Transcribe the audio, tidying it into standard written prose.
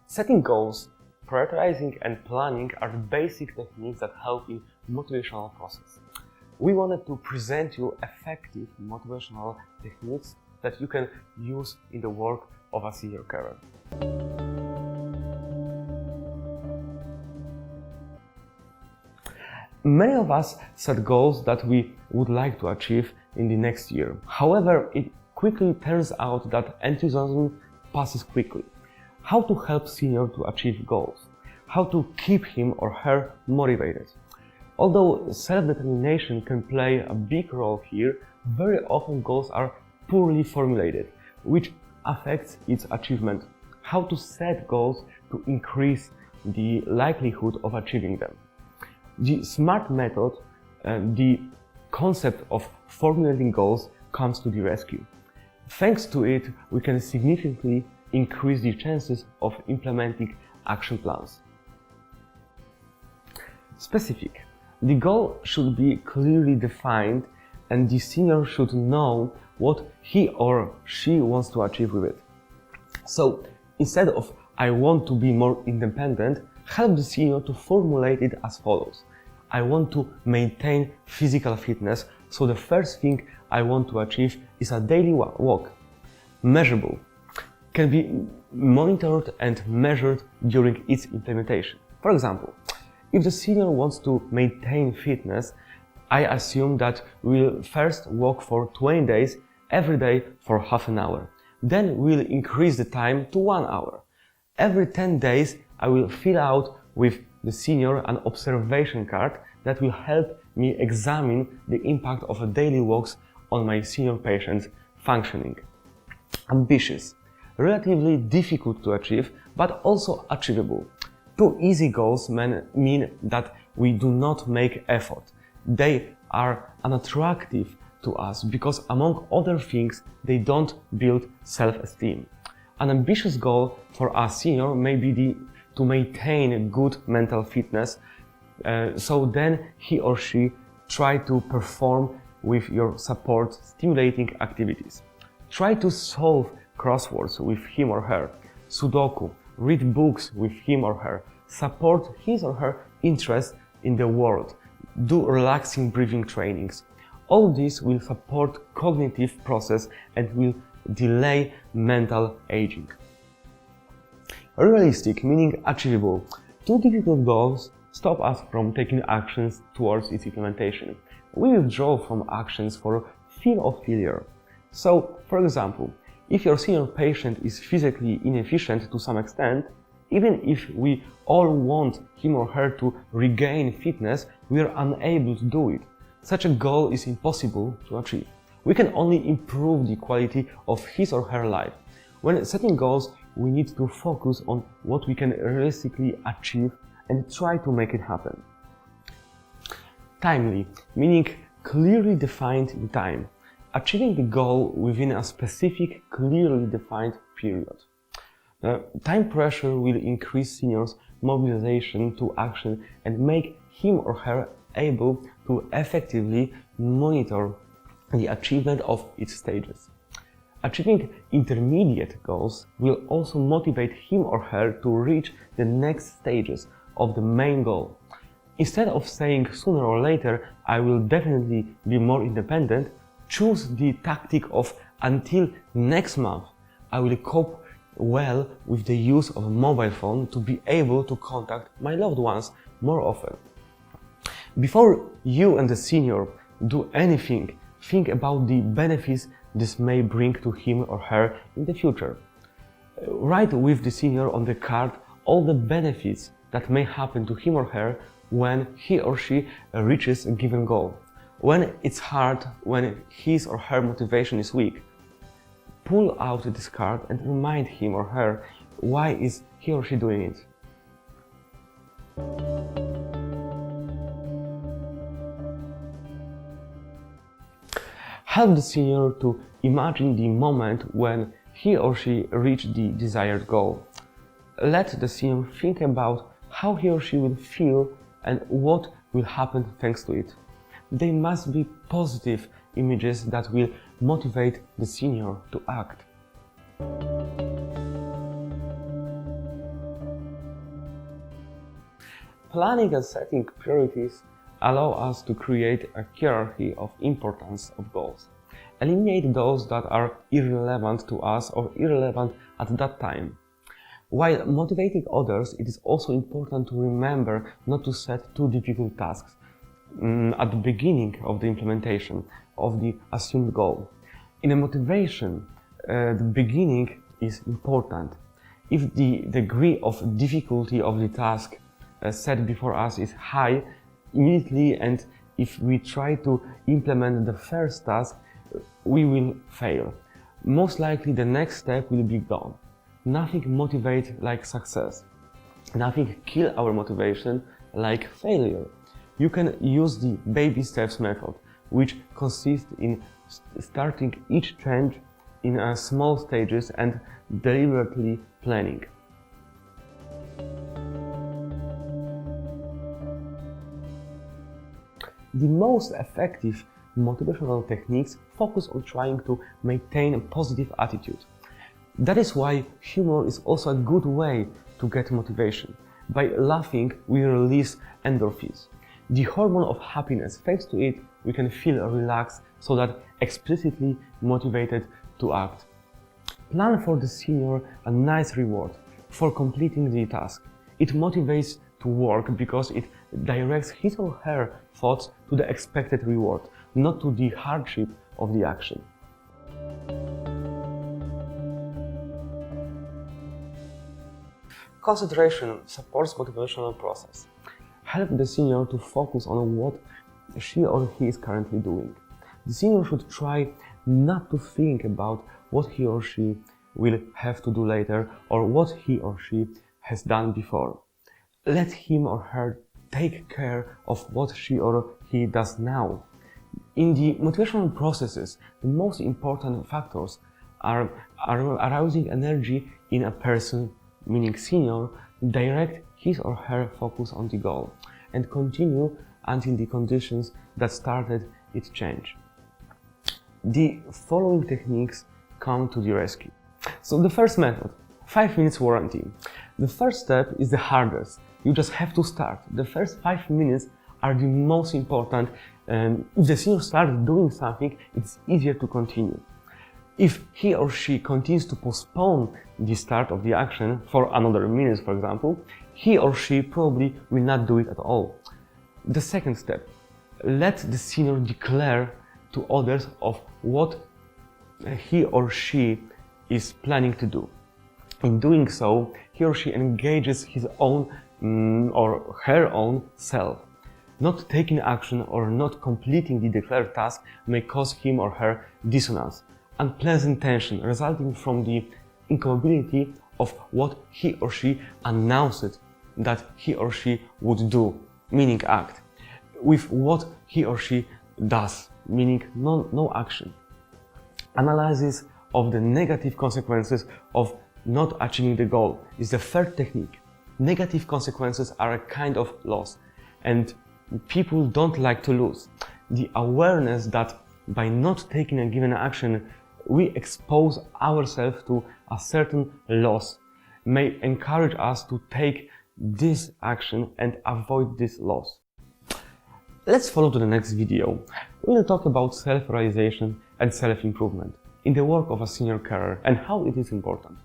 Setting goals, prioritizing and planning are the basic techniques that help in motivational process. We wanted to present you effective motivational techniques that you can use in the work of a senior carer. Many of us set goals that we would like to achieve in the next year. However, it quickly turns out that enthusiasm passes quickly. How to help senior to achieve goals? How to keep him or her motivated? Although self-determination can play a big role here, very often goals are poorly formulated, which affects its achievement. How to set goals to increase the likelihood of achieving them? The SMART method, the concept of formulating goals, comes to the rescue. Thanks to it, we can significantly increase the chances of implementing action plans. Specific. The goal should be clearly defined and the senior should know what he or she wants to achieve with it. So, instead of "I want to be more independent," help the senior to formulate it as follows. I want to maintain physical fitness, so the first thing I want to achieve is a daily walk. Measurable. Can be monitored and measured during its implementation. For example, if the senior wants to maintain fitness, I assume that we'll first walk for 20 days every day for half an hour. Then we'll increase the time to 1 hour. Every 10 days I will fill out with the senior an observation card that will help me examine the impact of a daily walks on my senior patient's functioning. Ambitious. Relatively difficult to achieve, but also achievable. Too easy goals mean that we do not make effort. They are unattractive to us because, among other things, they don't build self-esteem. An ambitious goal for a senior may be to maintain good mental fitness, so then he or she try to perform with your support stimulating activities. Try to solve crosswords with him or her, Sudoku, read books with him or her, support his or her interest in the world, do relaxing breathing trainings. All this will support cognitive process and will delay mental aging. Realistic, meaning achievable. Too difficult goals stop us from taking actions towards its implementation. We withdraw from actions for fear of failure. So, for example, if your senior patient is physically inefficient to some extent, even if we all want him or her to regain fitness, we are unable to do it. Such a goal is impossible to achieve. We can only improve the quality of his or her life. When setting goals, we need to focus on what we can realistically achieve and try to make it happen. Timely, meaning clearly defined in time. Achieving the goal within a specific, clearly defined period. Time pressure will increase seniors' mobilization to action and make him or her able to effectively monitor the achievement of its stages. Achieving intermediate goals will also motivate him or her to reach the next stages of the main goal. Instead of saying sooner or later, I will definitely be more independent, choose the tactic of until next month. I will cope well with the use of a mobile phone to be able to contact my loved ones more often. Before you and the senior do anything, think about the benefits this may bring to him or her in the future. Write with the senior on the card all the benefits that may happen to him or her when he or she reaches a given goal. When it's hard, when his or her motivation is weak, pull out this card and remind him or her why is he or she doing it. Help the senior to imagine the moment when he or she reached the desired goal. Let the senior think about how he or she will feel and what will happen thanks to it. They must be positive images that will motivate the senior to act. Planning and setting priorities allow us to create a hierarchy of importance of goals. Eliminate those that are irrelevant to us or irrelevant at that time. While motivating others, it is also important to remember not to set too difficult tasks at the beginning of the implementation of the assumed goal. In a motivation, the beginning is important. If the degree of difficulty of the task set before us is high immediately, and if we try to implement the first task, we will fail. Most likely the next step will be gone. Nothing motivates like success. Nothing kills our motivation like failure. You can use the baby steps method, which consists in starting each change in small stages and deliberately planning. The most effective motivational techniques focus on trying to maintain a positive attitude. That is why humor is also a good way to get motivation. By laughing, we release endorphins, the hormone of happiness. Thanks to it, we can feel relaxed, so that explicitly motivated to act. Plan for the senior a nice reward for completing the task. It motivates to work because it directs his or her thoughts to the expected reward, not to the hardship of the action. Concentration supports motivational process. Help the senior to focus on what she or he is currently doing. The senior should try not to think about what he or she will have to do later or what he or she has done before. Let him or her take care of what she or he does now. In the motivational processes, the most important factors are arousing energy in a person, meaning senior, direct his or her focus on the goal, and continue until the conditions that started it change. The following techniques come to the rescue. So the first method, 5 minutes warranty. The first step is the hardest. You just have to start. The first 5 minutes are the most important. If the senior starts doing something, it's easier to continue. If he or she continues to postpone the start of the action for another minute, for example, he or she probably will not do it at all. The second step, let the senior declare to others of what he or she is planning to do. In doing so, he or she engages his own or her own self. Not taking action or not completing the declared task may cause him or her dissonance, unpleasant tension resulting from the incompatibility of what he or she announced that he or she would do, meaning act, with what he or she does, meaning no action. Analysis of the negative consequences of not achieving the goal is the third technique. Negative consequences are a kind of loss, and people don't like to lose. The awareness that by not taking a given action, we expose ourselves to a certain loss may encourage us to take this action and avoid this loss. Let's follow to the next video. We will talk about self-realization and self-improvement in the work of a senior carer and how it is important.